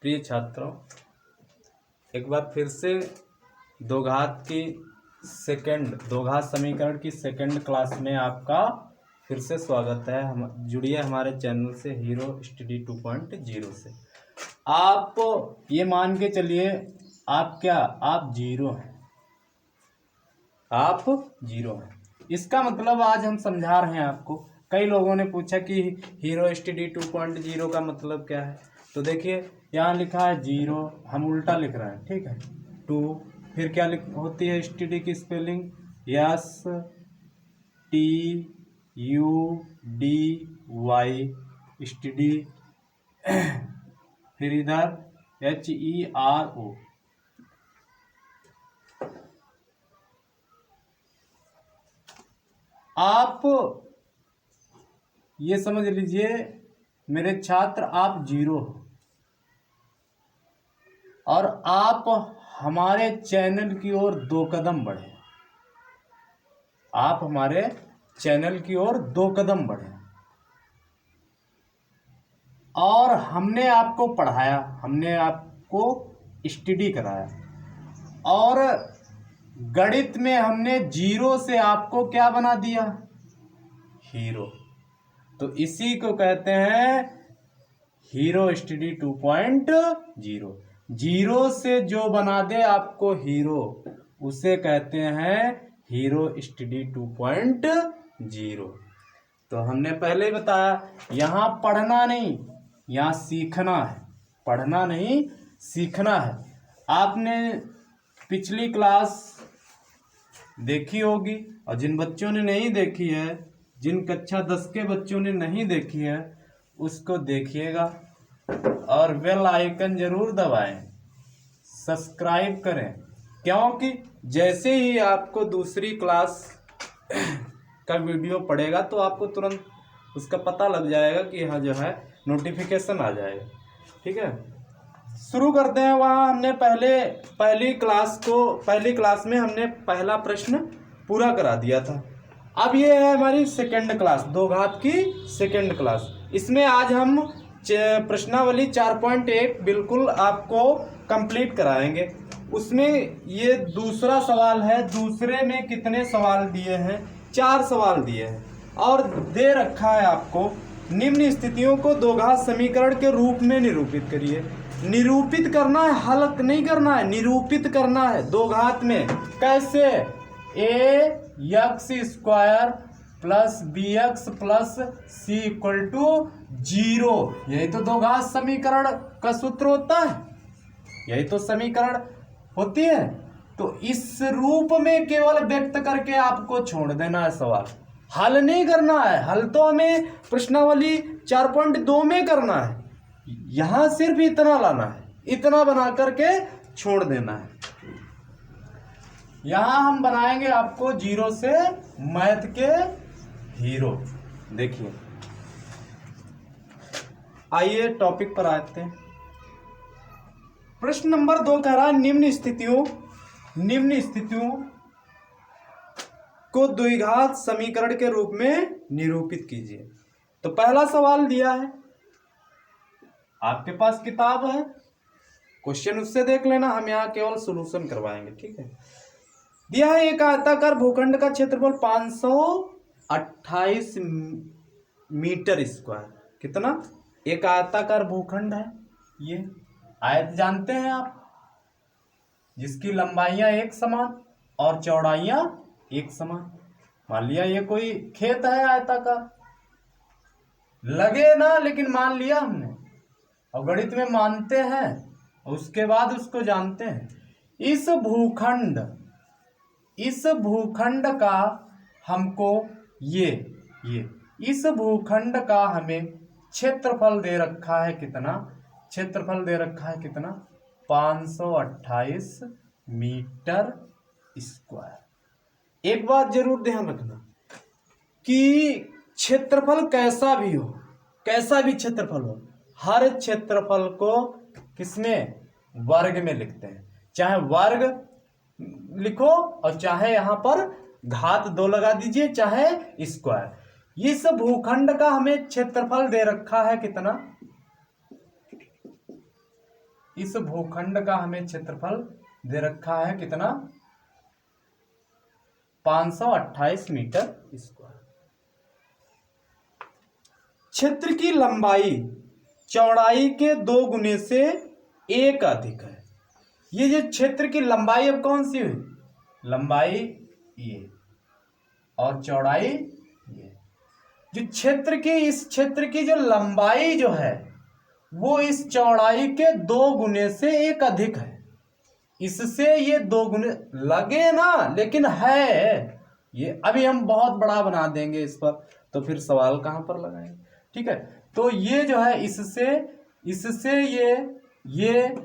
प्रिय छात्रों, एक बार फिर से दो घात समीकरण की सेकंड क्लास में आपका फिर से स्वागत है। हम जुड़िए हमारे चैनल से हीरो स्टडी 2.0 से। आप ये मान के चलिए आप जीरो हैं, आप जीरो हैं। इसका मतलब आज हम समझा रहे हैं आपको। कई लोगों ने पूछा कि हीरो स्टडी 2.0 का मतलब क्या है। तो देखिए यहाँ लिखा है जीरो, हम उल्टा लिख रहे हैं, ठीक है। टू, फिर क्या होती है स्टडी की spelling, S T U D Y, study. फिर इधर HERO। आप ये समझ लीजिए मेरे छात्र, आप जीरो हो और आप हमारे चैनल की ओर 2 कदम बढ़े। आप हमारे चैनल की ओर 2 कदम बढ़े और हमने आपको पढ़ाया, हमने आपको स्टडी कराया और गणित में हमने जीरो से आपको क्या बना दिया, हीरो। तो इसी को कहते हैं हीरो स्टडी 2.0। जीरो से जो बना दे आपको हीरो, उसे कहते हैं हीरो स्टडी 2.0। तो हमने पहले ही बताया, यहाँ पढ़ना नहीं, यहाँ सीखना है। पढ़ना नहीं, सीखना है। आपने पिछली क्लास देखी होगी और जिन बच्चों ने नहीं देखी है, जिन कक्षा 10 के बच्चों ने नहीं देखी है, उसको देखिएगा और बेल आइकन जरूर दबाएं, सब्सक्राइब करें, क्योंकि जैसे ही आपको दूसरी क्लास का वीडियो पड़ेगा तो आपको तुरंत उसका पता लग जाएगा कि यहाँ जो है नोटिफिकेशन आ जाएगा, ठीक है। शुरू करते हैं। वहाँ हमने पहली क्लास में हमने पहला प्रश्न पूरा करा दिया था। अब ये है हमारी सेकंड क्लास, 2 घात की सेकंड क्लास। इसमें आज हम प्रश्नावली 4.1 बिल्कुल आपको कंप्लीट कराएंगे। उसमें ये दूसरा सवाल है। दूसरे में कितने सवाल दिए हैं, 4 सवाल दिए हैं और दे रखा है आपको, निम्न स्थितियों को 2 घात समीकरण के रूप में निरूपित करिए। निरूपित करना है, हल नहीं करना है, निरूपित करना है 2 घात में। कैसे? ax² plus bx plus c equal to 0। यही तो 2 घात समीकरण का सूत्र होता है, यही तो समीकरण होती है। तो इस रूप में केवल व्यक्त करके आपको छोड़ देना है सवाल, हल नहीं करना है। हल तो हमें प्रश्नावली 4.2 में करना है, यहां सिर्फ इतना लाना है, इतना बना करके छोड़ देना है। यहां हम बनाएंगे आपको जीरो से मैथ के हीरो। देखिए, आइए टॉपिक पर आते हैं। प्रश्न नंबर 2 कह रहा है निम्न स्थितियों को द्विघात समीकरण के रूप में निरूपित कीजिए। तो पहला सवाल दिया है, आपके पास किताब है, क्वेश्चन उससे देख लेना, हम यहाँ केवल सॉल्यूशन करवाएंगे, ठीक है। दिया है एक आयताकार भूखंड का क्षेत्रफल 528 मीटर स्क्वायर। कितना? एक आयताकार भूखंड है, ये आयत जानते हैं आप, जिसकी लंबाइयां एक समान और चौड़ाइयां एक समान। मान लिया ये कोई खेत है आयताकार, लगे ना, लेकिन मान लिया हमने, और गणित में मानते हैं और उसके बाद उसको जानते हैं। इस भूखंड का हमको इस भूखंड का हमें क्षेत्रफल दे रखा है कितना? क्षेत्रफल दे रखा है कितना? 528 मीटर स्क्वायर। एक बात जरूर ध्यान रखना कि क्षेत्रफल कैसा भी क्षेत्रफल हो, हर क्षेत्रफल को किसमें? वर्ग में लिखते हैं। चाहे वर्ग लिखो और चाहे यहां पर घात 2 लगा दीजिए, चाहे स्क्वायर। इस भूखंड का हमें क्षेत्रफल दे रखा है कितना? इस भूखंड का हमें क्षेत्रफल दे रखा है कितना, 528 मीटर स्क्वायर। क्षेत्र की लंबाई चौड़ाई के 2 गुने से 1 अधिक है। ये जो क्षेत्र की लंबाई अब कौन सी हुई, लंबाई ये और चौड़ाई ये, जो क्षेत्र की, इस क्षेत्र की जो लंबाई जो है वो इस चौड़ाई के 2 गुने से 1 अधिक है। इससे ये 2 गुने लगे ना, लेकिन है ये, अभी हम बहुत बड़ा बना देंगे इस पर, तो फिर सवाल कहां पर लगाएंगे। ठीक है, तो ये जो है इससे ये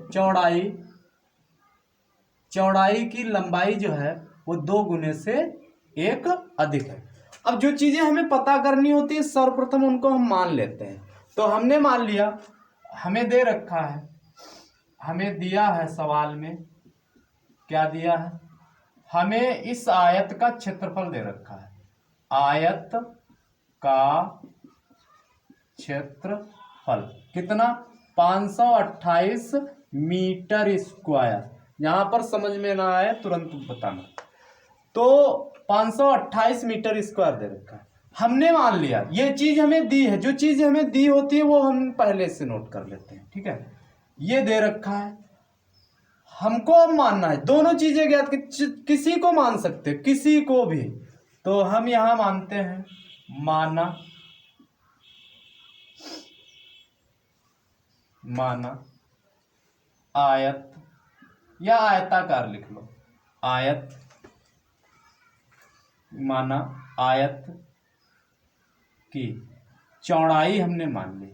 चौड़ाई की लंबाई जो है वो 2 गुने से 1 अधिक है। अब जो चीजें हमें पता करनी होती है सर्वप्रथम उनको हम मान लेते हैं। तो हमने मान लिया, हमें दे रखा है, हमें दिया है सवाल में, क्या दिया है, हमें इस आयत का क्षेत्रफल दे रखा है, आयत का क्षेत्रफल कितना, 528 मीटर स्क्वायर। यहां पर समझ में ना आए तुरंत बताना। तो 528 मीटर स्क्वायर दे रखा है, हमने मान लिया ये चीज हमें दी है। जो चीज हमें दी होती है वो हम पहले से नोट कर लेते हैं। ठीक है, ये दे रखा है, हमको अब मानना है, दोनों चीजें ज्ञात, किसी को मान सकते, किसी को भी। तो हम यहां मानते हैं, माना आयत या आयताकार लिख लो, आयत, माना आयत की चौड़ाई हमने मान ली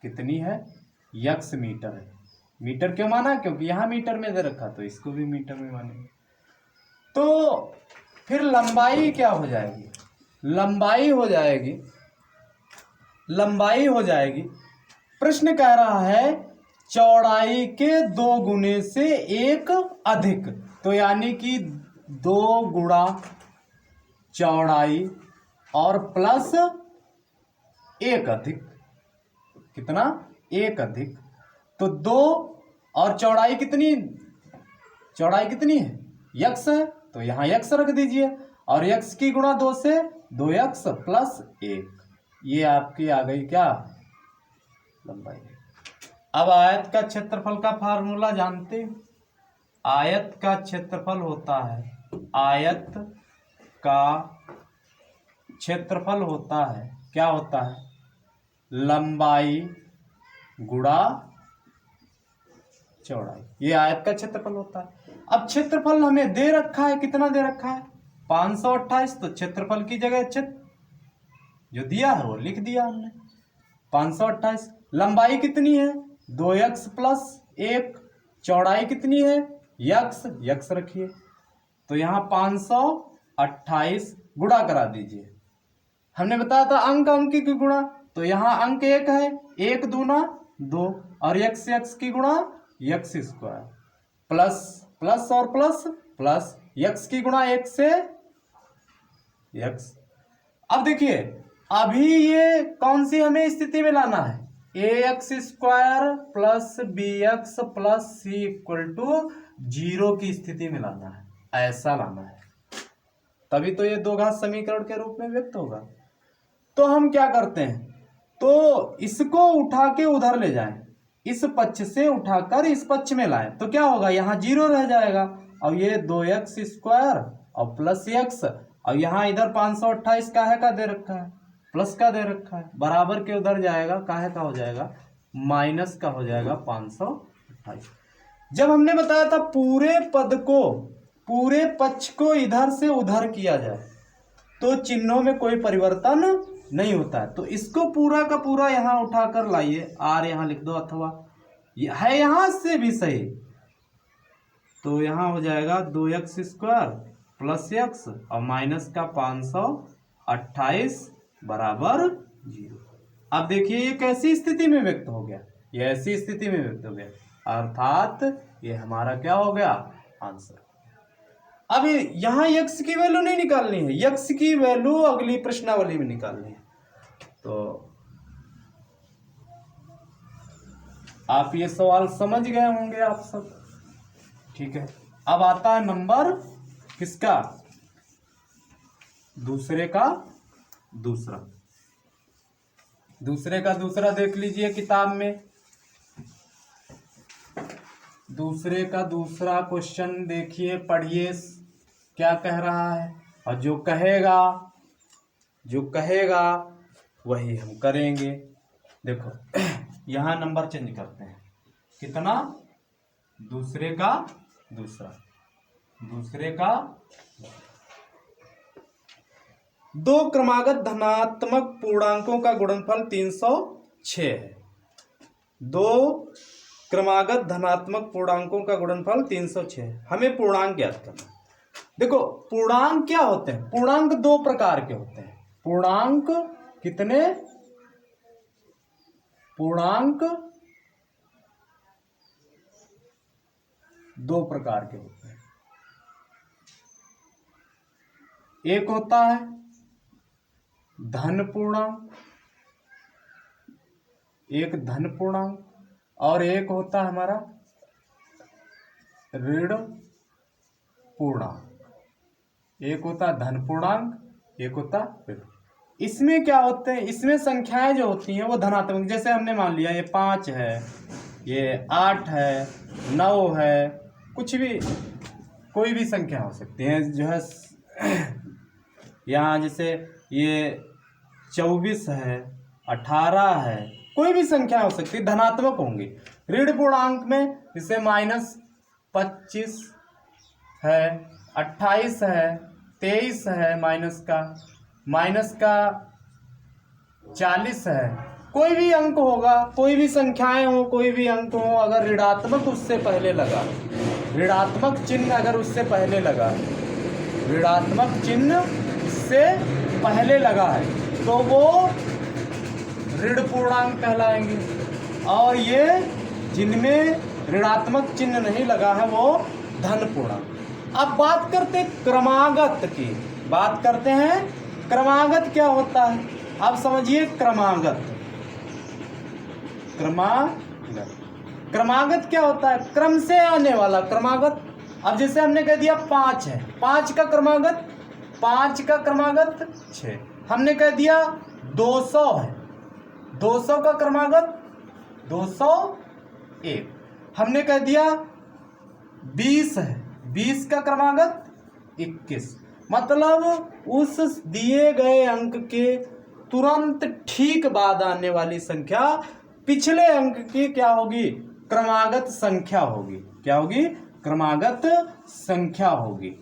कितनी है, x मीटर है। मीटर क्यों माना, क्योंकि यहां मीटर में दे रखा, तो इसको भी मीटर में मानेंगे। तो फिर लंबाई क्या हो जाएगी, लंबाई हो जाएगी, प्रश्न कह रहा है चौड़ाई के 2 गुने से 1 अधिक, तो यानी कि 2 गुणा चौड़ाई और प्लस 1 अधिक, कितना, 1 अधिक। तो 2 और चौड़ाई कितनी है, x है, तो यहां x रख दीजिए, और x की गुणा 2 से 2x प्लस 1, ये आपकी आ गई क्या, लंबाई। अब आयत का क्षेत्रफल का फार्मूला जानते हैं, आयत का क्षेत्रफल होता है, आयत का क्षेत्रफल होता है, क्या होता है, लंबाई गुणा चौड़ाई, ये आयत का क्षेत्रफल होता है। अब क्षेत्रफल हमें दे रखा है, कितना दे रखा है, 528, तो क्षेत्रफल की जगह क्षेत्र जो दिया है वो लिख दिया हमने, 528। लंबाई कितनी है, 2x प्लस 1, चौड़ाई कितनी है, x रखिए, तो यहां 528 गुणा करा दीजिए। हमने बताया था अंक की गुणा, तो यहां अंक 1 है, 1 दूना 2, और x की गुणा x स्क्वायर, प्लस और प्लस x की गुणा 1 से x। अब देखिए, अभी ये कौन सी हमें स्थिति में लाना है, ax square plus bx plus c equal to 0 की स्थिति में लाना है, ऐसा लाना है, तभी तो ये दो घात समीकरण के रूप में व्यक्त होगा। तो हम क्या करते हैं, तो इसको उठा के उधर ले जाएं, इस पक्ष से उठाकर इस पक्ष में लाएं, तो क्या होगा, यहां 0 रह जाएगा, और ये 2x स्क्वायर और प्लस x, और यहां इधर 528 काहे का दे रखा है, प्लस का दे रखा है, बराबर के उधर जाएगा, काहे का हो जाएगा, माइनस का हो जाएगा 528। जब हमने बताया था पूरे पद को, पूरे पक्ष को इधर से उधर किया जाए तो चिन्हों में कोई परिवर्तन नहीं होता है, तो इसको पूरा का पूरा यहां उठाकर लाइए, r यहां लिख दो, अथवा है यहां से भी सही, तो यहां हो जाएगा 2x स्क्वायर प्लस x और माइनस का 528 बराबर 0। अब देखिए ये कैसी स्थिति में व्यक्त हो गया, ये ऐसी स्थिति में व्यक्त हो गया, अर्थात ये हमारा क्या हो गया, आंसर। अब यहां x की वैल्यू नहीं निकालनी है, x की वैल्यू अगली प्रश्नावली में निकालनी है। तो आप ये सवाल समझ गए होंगे आप सब। ठीक है, अब आता है नंबर किसका, दूसरे का दूसरा। दूसरे का दूसरा देख लीजिए किताब में। दूसरे का दूसरा क्वेश्चन देखिए, पढ़िए क्या कह रहा है, और जो कहेगा वही हम करेंगे। देखो यहाँ नंबर चेंज करते हैं, कितना, दूसरे का दूसरा, दूसरे का दो क्रमागत धनात्मक पूर्णांकों का गुणनफल 306 है। दो क्रमागत धनात्मक पूर्णांकों का गुणनफल 306 है। हमें पूर्णांक ज्ञात करना। देखो पूर्णांक क्या होते हैं, पूर्णांक दो प्रकार के होते हैं। पूर्णांक कितने, पूर्णांक दो प्रकार के होते हैं। एक होता है धन पूर्णांक, एक धन पूर्णांक, और एक होता है हमारा ऋण पूर्णांक। एक होता है धन पूर्णांक, एक होता है ऋण। इसमें क्या होते हैं, इसमें संख्याएं जो होती हैं वो धनात्मक, जैसे हमने मान लिया ये 5 है, ये 8 है, 9 है, कुछ भी कोई भी संख्या हो सकती है जो है। यहाँ जैसे ये 24 है, 18 है, कोई भी संख्या हो सकती है, धनात्मक होंगी। ऋण पूर्णांक में जैसे -25 है, 28 है, 23 है, माइनस का 40 है। कोई भी अंक होगा, कोई भी संख्याएं हो, कोई भी अंक हो, अगर ऋणात्मक उससे पहले लगा, ऋणात्मक चिन्ह अगर उससे पहले लगा, ऋणात्मक चिन्ह से पहले लगा है तो वो ऋण पूर्णांक कहलाएंगे। और ये जिनमें ऋणात्मक चिन्ह नहीं लगा है वो धन पूर्णांक। अब बात करते हैं क्रमागत की, बात करते हैं क्रमागत क्या होता है। अब समझिए क्रमागत, क्रमागत क्या होता है, क्रम से आने वाला क्रमागत। अब जैसे हमने कह दिया 5 है, 5 का क्रमागत 6। हमने कह दिया 200 है, 200 का क्रमागत 201। हमने कह दिया 20 है, 20 का क्रमागत 21। मतलब उस दिए गए अंक के तुरंत ठीक बाद आने वाली संख्या पिछले अंक की क्या होगी, क्रमागत संख्या होगी। क्या होगी, क्रमागत संख्या होगी।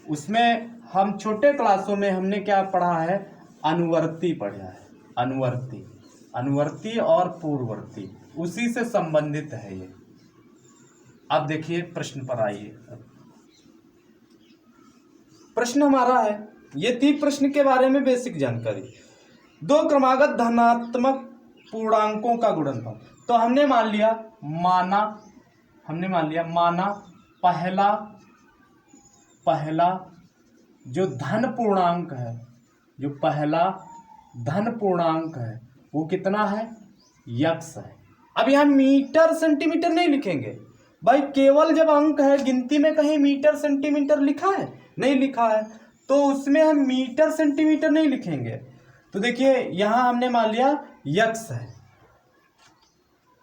उसमें हम छोटे क्लासों में हमने क्या पढ़ा है, अनुवर्ती पढ़ा है। अनुवर्ती और पूर्ववर्ती उसी से संबंधित है ये। अब देखिए प्रश्न पर आइए। प्रश्न हमारा है, ये थी प्रश्न के बारे में बेसिक जानकारी। दो क्रमागत धनात्मक पूर्णांकों का गुणनफल। तो हमने मान लिया पहला जो धन पूर्णांक है, जो पहला धन पूर्णांक है वो कितना है, यक्स है। अब यहाँ मीटर सेंटीमीटर नहीं लिखेंगे भाई, केवल जब अंक है गिनती में कहीं मीटर सेंटीमीटर लिखा है, नहीं लिखा है, तो उसमें हम मीटर सेंटीमीटर नहीं लिखेंगे। तो देखिए यहाँ हमने मान लिया यक्स है,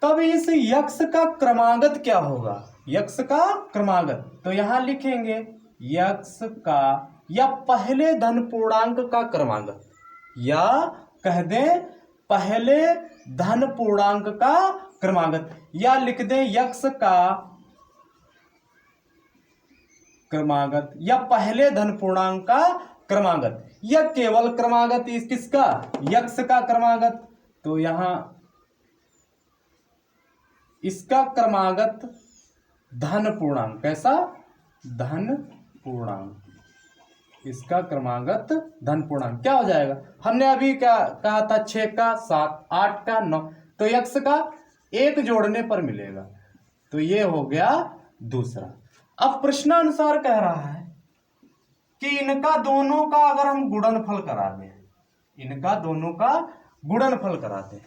तब इस यक्स का क्रमागत क्या होगा, यक्स का क्रमागत। तो यहाँ लिखेंगे यक्स का, या पहले धन पूर्णांक का क्रमागत, या कह दें पहले धन पूर्णांक का क्रमागत, या लिख दें यक्स का क्रमागत, या पहले धन पूर्णांक का क्रमागत, या केवल क्रमागत किसका, यक्स का क्रमागत। तो यहां इसका क्रमागत धन पूर्णांक, कैसा, धन पूर्णांक, इसका क्रमागत धन पूर्णांक क्या हो जाएगा। हमने अभी क्या कहा था, 6 का 7, 8 का 9, तो यक्स का 1 जोड़ने पर मिलेगा। तो ये हो गया दूसरा। अब प्रश्नानुसार कह रहा है कि इनका दोनों का अगर हम गुणनफल करा दें, इनका दोनों का गुणनफल करा दें,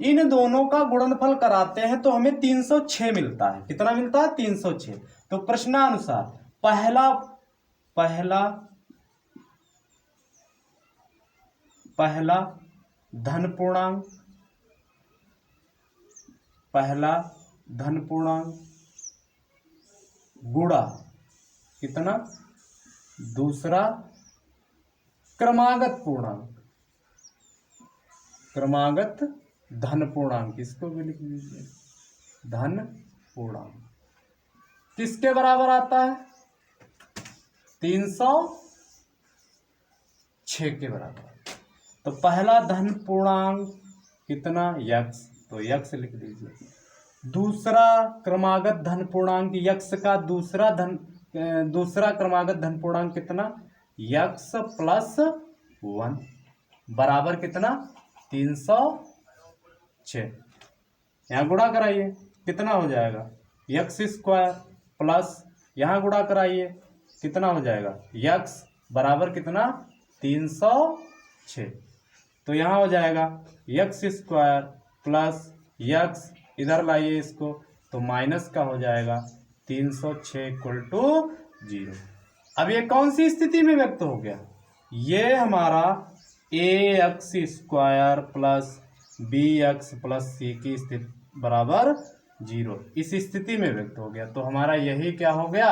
इन दोनों का गुणनफल कराते हैं तो हमें 306 मिलता है। कितना मिलता है? 306। तो प्रश्नानुसार पहला पहला पहला धन पूर्णांक, पहला धन पूर्णांक गुणा कितना? दूसरा क्रमागत पूर्णांक, क्रमागत धन पूर्णांक, इसको भी लिख लीजिए धन पूर्णांक, किसके बराबर आता है? 306 के बराबर। तो पहला धन पूर्णांक कितना? यक्स, तो यक्स लिख लीजिए। दूसरा क्रमागत धन पूर्णांक यक्स का दूसरा क्रमागत धन पूर्णांक कितना? यक्स प्लस 1 बराबर कितना? 306। यहाँ गुणा कराइए, कितना हो जाएगा? यक्स स्क्वायर प्लस यहाँ गुणा कराइए, कितना हो जाएगा? यक्स बराबर कितना? 306। तो यहाँ हो जाएगा यक्स स्क्वायर प्लस यक्स, इधर लाइए इसको, तो माइनस का हो जाएगा 306 इक्वल टू 0। अब ये कौन सी स्थिति में व्यक्त हो गया? ये हमारा A X square plus B X plus C की स्थिति बराबर 0, इस स्थिति में व्यक्त हो गया। तो हमारा यही क्या हो गया?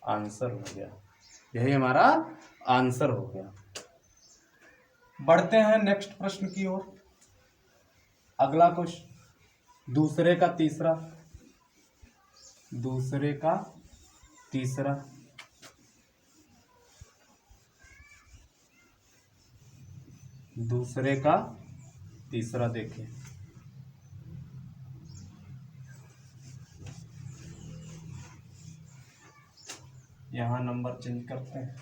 आंसर हो गया। यही हमारा आंसर हो गया। बढ़ते हैं नेक्स्ट प्रश्न की ओर। अगला क्वेश्चन, दूसरे का तीसरा, दूसरे का तीसरा, दूसरे का तीसरा देखिए। यहां नंबर चेंज करते हैं।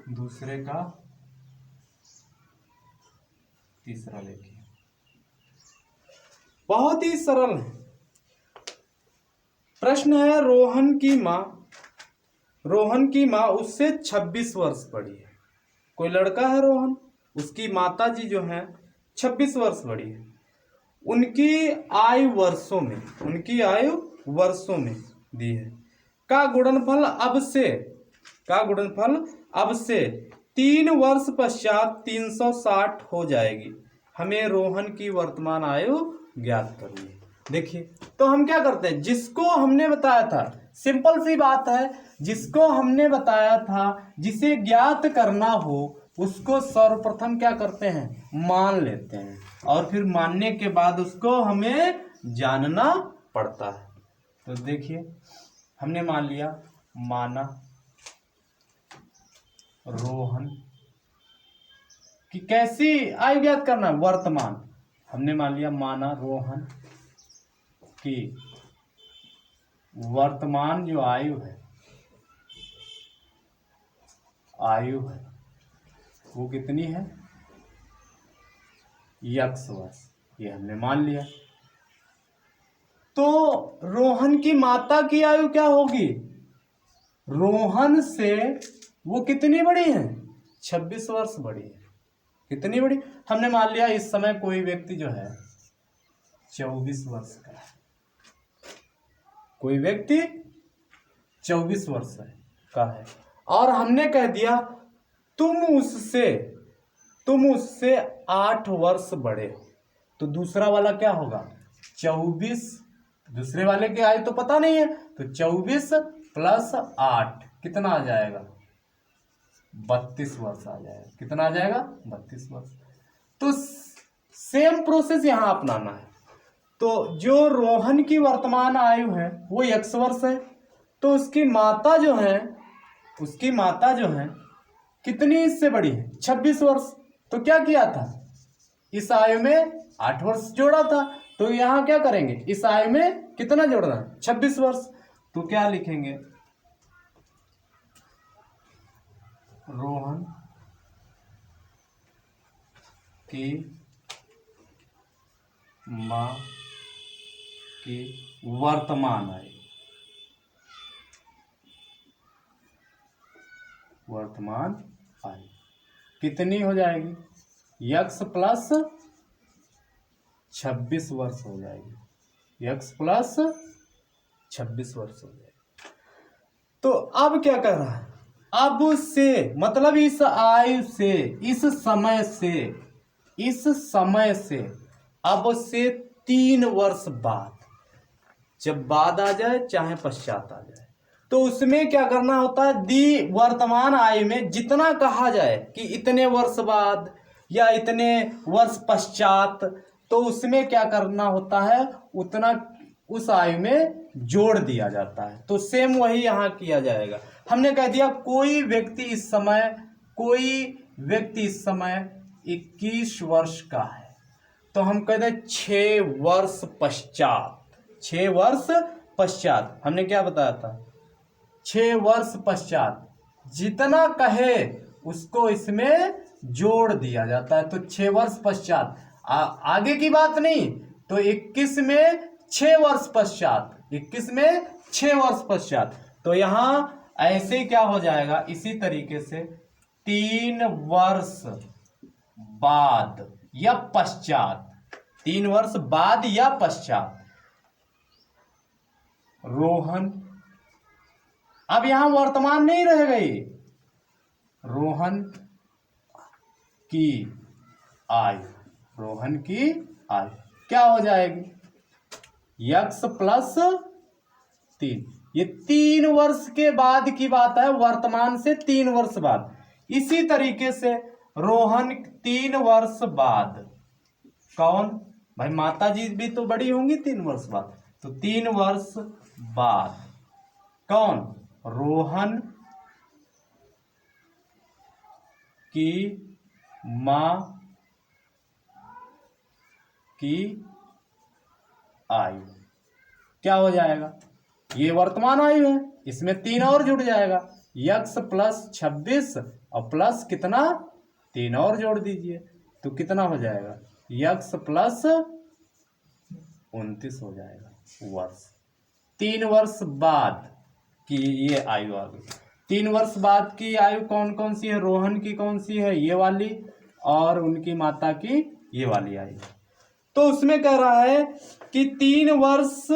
दूसरे का तीसरा देखिए, बहुत ही सरल है प्रश्न है। रोहन की माँ उससे 26 वर्ष बड़ी है। कोई लड़का है रोहन, उसकी माता जी जो है 26 वर्ष बड़ी है। उनकी आयु वर्षों में दी है। का गुणनफल अब से 3 वर्ष पश्चात 360 हो जाएगी। हमें रोहन की वर्तमान आयु ज्ञात करनी है। देखिए, तो हम क्या करते हैं, जिसको हमने बताया था, सिंपल सी बात है, जिसको हमने बताया था, जिसे ज्ञात करना हो उसको सर्वप्रथम क्या करते हैं? मान लेते हैं, और फिर मानने के बाद उसको हमें जानना पड़ता है। तो देखिए, हमने मान लिया, माना रोहन कि कैसी आयु ज्ञात करना? वर्तमान। हमने मान लिया, माना रोहन की वर्तमान जो आयु है वो कितनी है? यक्स वर्ष। ये हमने मान लिया। तो रोहन की माता की आयु क्या होगी? रोहन से वो कितनी बड़ी है? 26 वर्ष बड़ी है। कितनी बड़ी? हमने मान लिया इस समय कोई व्यक्ति जो है 24 वर्ष का है। कोई व्यक्ति 24 वर्ष का है, और हमने कह दिया तुम उससे 8 वर्ष बड़े हो। तो दूसरा वाला क्या होगा? 24, दूसरे वाले की आयु तो पता नहीं है, तो 24 प्लस 8 कितना आ जाएगा? 32 वर्ष आ जाएगा। कितना आ जाएगा? 32 वर्ष। तो सेम प्रोसेस यहां अपनाना है। तो जो रोहन की वर्तमान आयु है वो x वर्ष है, तो उसकी माता जो है कितनी इससे बड़ी है? 26 वर्ष। तो क्या किया था? इस आयु में 8 वर्ष जोड़ा था, तो यहां क्या करेंगे? इस आयु में कितना जोड़ना है? 26 वर्ष। तो क्या लिखेंगे? रोहन की मां की वर्तमान आयु कितनी हो जाएगी? यक्स प्लस 26 वर्ष हो जाएगी, x प्लस 26 वर्ष हो जाएगी। तो अब क्या कर रहा है, अब से मतलब इस आयु से, इस समय से अब से 3 वर्ष बाद, जब बाद आ जाए चाहे पश्चात आ जाए, तो उसमें क्या करना होता है, दी वर्तमान आयु में जितना कहा जाए कि इतने वर्ष बाद या इतने वर्ष पश्चात, तो उसमें क्या करना होता है, उतना उस आयु में जोड़ दिया जाता है। तो सेम वही यहाँ किया जाएगा। हमने कह दिया कोई व्यक्ति इस समय 21 वर्ष का है, तो हम कहते हैं 6 वर्ष पश्चात हमने क्या बताया था, 6 वर्ष पश्चात जितना कहे उसको इसमें जोड़ दिया जाता है। तो 6 वर्ष पश्चात आगे की बात नहीं, तो 21 में 6 वर्ष पश्चात, तो यहां ऐसे क्या हो जाएगा, इसी तरीके से 3 वर्ष बाद या पश्चात, 3 वर्ष बाद या पश्चात रोहन, अब यहां वर्तमान नहीं रह गई, रोहन की आयु क्या हो जाएगी, x प्लस 3। ये 3 वर्ष के बाद की बात है, वर्तमान से 3 वर्ष बाद। इसी तरीके से रोहन 3 वर्ष बाद, कौन भाई, माता जी भी तो बड़ी होंगी 3 वर्ष बाद, तो 3 वर्ष बाद कौन, रोहन की मां की आयु क्या हो जाएगा, ये वर्तमान आयु है, इसमें 3 और जुड़ जाएगा, x प्लस 26 और प्लस कितना 3 और जोड़ दीजिए, तो कितना हो जाएगा, x प्लस 29 हो जाएगा वर्ष। 3 वर्ष बाद की ये आयु आ गई। 3 वर्ष बाद की आयु कौन कौन सी है, रोहन की कौन सी है, ये वाली, और उनकी माता की ये वाली आयु। तो उसमें कह रहा है कि 3 वर्ष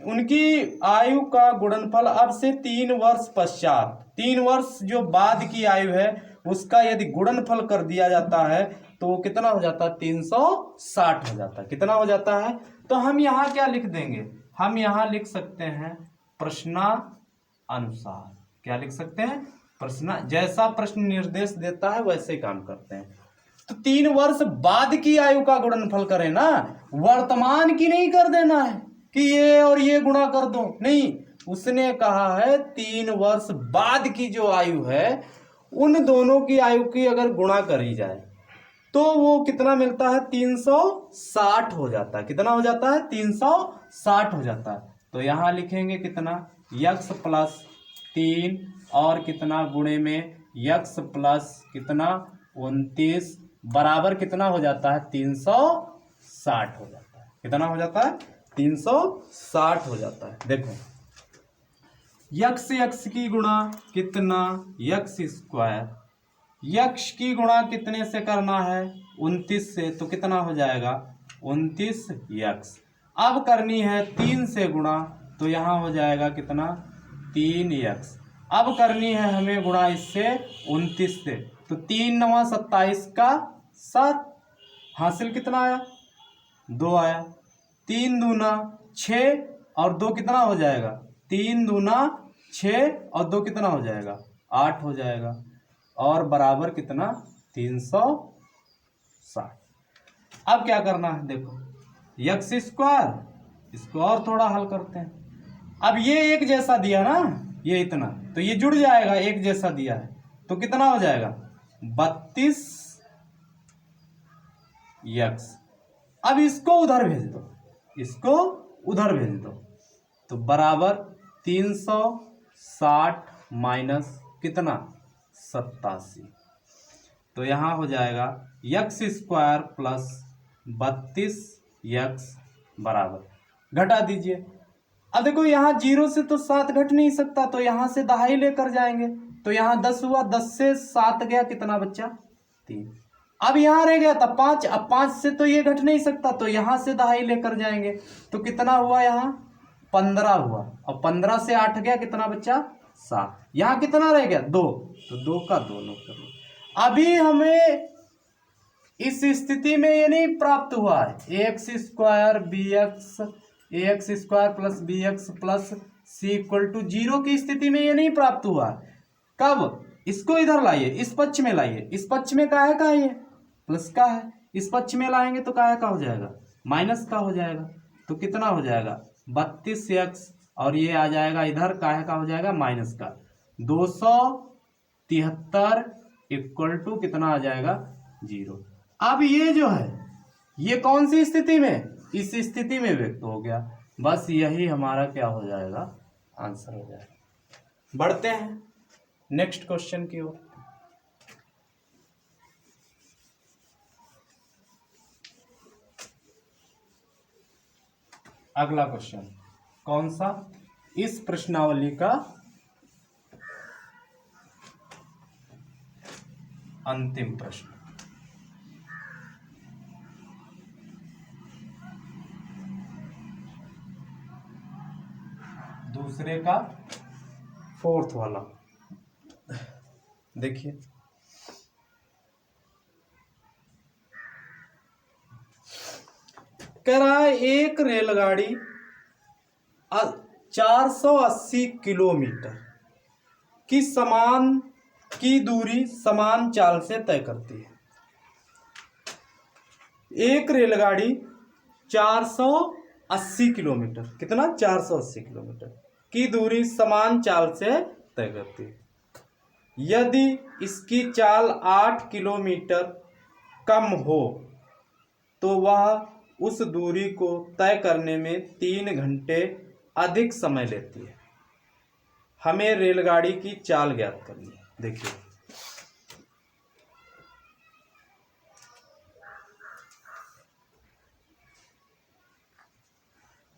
उनकी आयु का गुणनफल अब से 3 वर्ष पश्चात, 3 वर्ष जो बाद की आयु है उसका यदि गुणनफल कर दिया जाता है तो वो कितना हो जाता है, 360 हो जाता है। कितना हो जाता है, तो हम यहाँ क्या लिख देंगे, हम यहाँ लिख सकते हैं प्रश्नानुसार। क्या लिख सकते हैं, प्रश्न, जैसा प्रश्न निर्देश देता है वैसे काम करते हैं। तो 3 वर्ष बाद की आयु का गुणनफल करें ना, वर्तमान की नहीं कर देना है कि ये और ये गुणा कर दो, नहीं, उसने कहा है 3 वर्ष बाद की जो आयु है उन दोनों की आयु की अगर गुणा करी जाए तो वो कितना मिलता है, 360 हो जाता है। कितना हो जाता है, 360 हो जाता है। तो यहां लिखेंगे कितना, x प्लस 3 और कितना गुणे में x प्लस कितना 29 बराबर कितना हो जाता है, 360 हो जाता है। कितना हो जाता है, 360 हो जाता है। देखो x की गुणा कितना, x स्क्वायर, x की गुणा कितने से करना है, 29 से, तो कितना हो जाएगा 29x। अब करनी है 3 से गुणा, तो यहाँ हो जाएगा कितना 3x। अब करनी है हमें गुणा इससे 29 से, तो 3 9 27 का 7, हासिल कितना आया 2 आया, 3 दूना 6 और 2 कितना हो जाएगा, 3 दूना 6 और 2 कितना हो जाएगा 8 हो जाएगा, और बराबर कितना 360। अब क्या करना है, देखो x स्क्वायर, इसको और थोड़ा हल करते हैं। अब ये एक जैसा दिया ना, ये इतना, तो ये जुड़ जाएगा, एक जैसा दिया है, तो कितना हो जाएगा 32x। अब इसको उधर भेज दो, इसको उधर भेज दो, तो बराबर 360 माइनस कितना 87, तो यहां हो जाएगा x स्क्वायर प्लस 32x बराबर, घटा दीजिए। अब देखो यहाँ 0 से तो 7 घट नहीं सकता, तो यहां से दहाई लेकर जाएंगे, तो यहाँ 10 हुआ, 10 से 7 गया, कितना बच्चा 3, अब यहाँ रह गया था 5, अब 5 से तो ये घट नहीं सकता, तो यहाँ से 2.5 लेकर जाएंगे, तो कितना हुआ यहाँ 15 हुआ, और 15 से 8 गया, कितना बच्चा 7। यहाँ कितना रह गया 2, तो 2 का 2 नोट कर लो। अभी हमें इस स्थिति में ये नहीं प्राप्त हुआ है X square plus B X plus C equal to 0 की स्थिति में ये नहीं प्राप्त हुआ। कब? इसको इधर लाइए, इस पक्ष में लाइए, इस पक्ष में का है ये प्लस का है, इस पक्ष में लाएंगे तो का हो जाएगा माइनस का हो जाएगा, तो कितना हो जाएगा 32x, और ये आ जाएगा इधर का हो जाएगा माइनस का 273 इक्वल टू कितना आ जाएगा 0। अब ये जो है ये कौन सी स्थिति में? इस स्थिति में व्यक्त हो गया। बस यही हमारा क्या हो जाएगा आंसर हो जाएगा। बढ़ते हैं नेक्स्ट क्वेश्चन की ओर। अगला क्वेश्चन कौन सा? इस प्रश्नावली का अंतिम प्रश्न। दूसरे का 4th वाला देखिए, कह रहा है एक रेलगाड़ी 480 किलोमीटर की दूरी समान चाल से तय करती है। एक रेलगाड़ी 480 किलोमीटर, कितना 480 किलोमीटर की दूरी समान चाल से तय करती है। यदि इसकी चाल 8 किलोमीटर कम हो तो वह उस दूरी को तय करने में 3 घंटे अधिक समय लेती है। हमें रेलगाड़ी की चाल ज्ञात करनी है। देखिए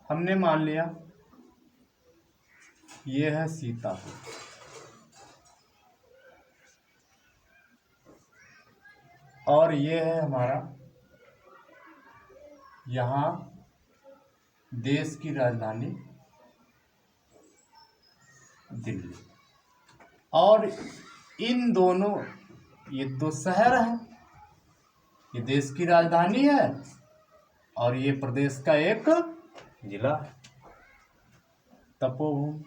हमने मान लिया ये है सीतापुर, और ये है हमारा यहाँ देश की राजधानी दिल्ली, और इन दोनों ये दो शहर हैं, ये देश की राजधानी है और ये प्रदेश का एक जिला है तपोवन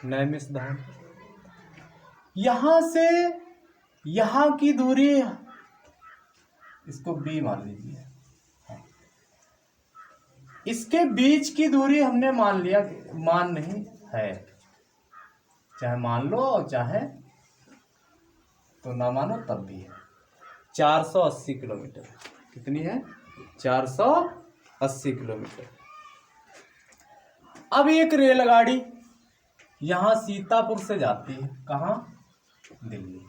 नैमिषधाम। यहां से यहां की दूरी, इसको बी मान लीजिए, इसके बीच की दूरी हमने मान लिया, मान नहीं है, चाहे मान लो चाहे तो ना मानो तब भी है 480 किलोमीटर। कितनी है? 480 किलोमीटर। अब एक रेलगाड़ी यहां सीतापुर से जाती है, कहां? दिल्ली।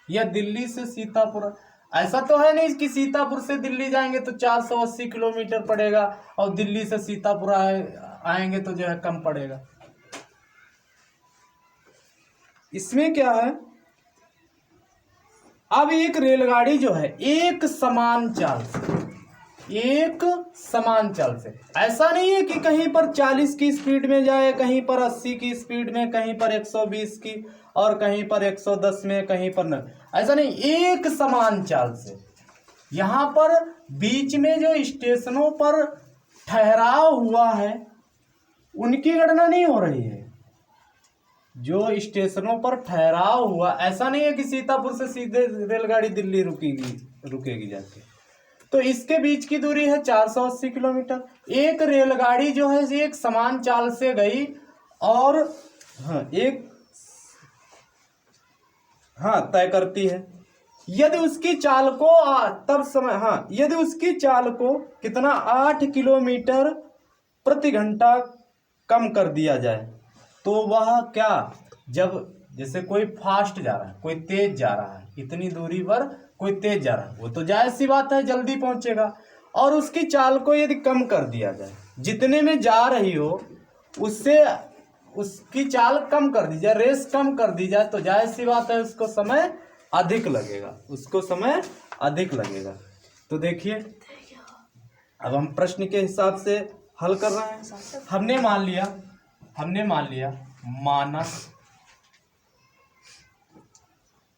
या दिल्ली से सीतापुर, ऐसा तो है नहीं कि सीतापुर से दिल्ली जाएंगे तो 480 किलोमीटर पड़ेगा और दिल्ली से सीतापुर आएंगे तो जो है कम पड़ेगा। इसमें क्या है, अब एक रेलगाड़ी जो है एक समान चाल से, ऐसा नहीं है कि कहीं पर 40 की स्पीड में जाए, कहीं पर 80 की स्पीड में, कहीं पर 120 की और कहीं पर 110 में, कहीं पर न, ऐसा नहीं, एक समान चाल से। यहाँ पर बीच में जो स्टेशनों पर ठहराव हुआ है उनकी गणना नहीं हो रही है। जो स्टेशनों पर ठहराव हुआ, ऐसा नहीं है कि सीतापुर से सीधे रेलगाड़ी दिल्ली रुकेगी जाके, तो इसके बीच की दूरी है 480 किलोमीटर। एक रेलगाड़ी जो है एक समान चाल से गई और तय करती है। यदि उसकी चाल को यदि उसकी चाल को कितना 8 किलोमीटर प्रति घंटा कम कर दिया जाए तो वह क्या, जब जैसे कोई फास्ट जा रहा है, कोई तेज जा रहा है, इतनी दूरी पर कोई तेज जा रहा है, वो तो जायज सी बात है जल्दी पहुंचेगा, और उसकी चाल को यदि कम कर दिया जाए, जितने में जा रही हो उसकी चाल कम कर दी जाए, रेस कम कर दी जाए, तो जाहिर सी बात है उसको समय अधिक लगेगा, उसको समय अधिक लगेगा। तो देखिए अब हम प्रश्न के हिसाब से हल कर रहे हैं। हमने मान लिया मानस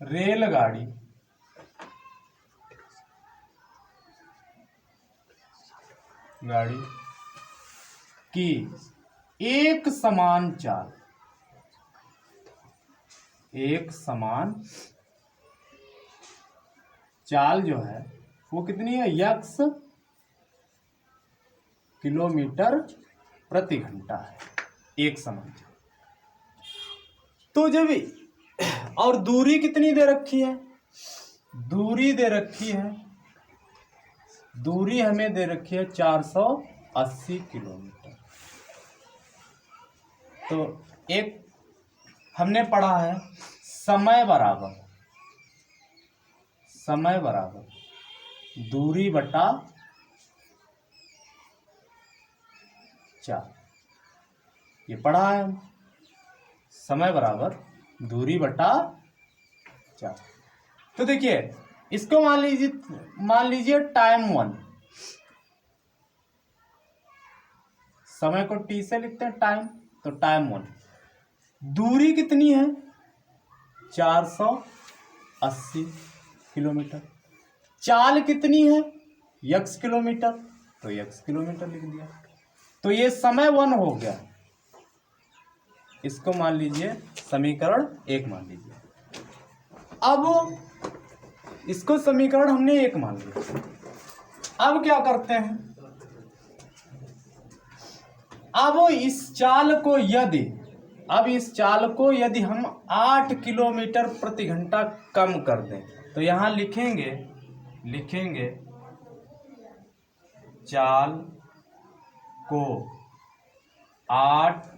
रेलगाड़ी की एक समान चाल जो है वो कितनी है, x किलोमीटर प्रति घंटा है, एक समान चाल। तो जब और दूरी कितनी दे रखी है, दूरी हमें दे रखी है 480 किलोमीटर। तो एक हमने पढ़ा है समय बराबर दूरी बटा चाल, ये पढ़ा है समय बराबर दूरी बटा चाल। तो देखिए इसको मान लीजिए टाइम 1, समय को t से लिखते हैं टाइम, तो टाइम 1, दूरी कितनी है 480 किलोमीटर, चाल कितनी है x किलोमीटर, तो x किलोमीटर लिख दिया। तो ये समय 1 हो गया, इसको मान लीजिए समीकरण 1 मान लीजिए। अब इसको समीकरण हमने 1 मान लिया। अब क्या करते हैं, अब इस चाल को यदि हम 8 किलोमीटर प्रति घंटा कम कर दें, तो यहां लिखेंगे चाल को 8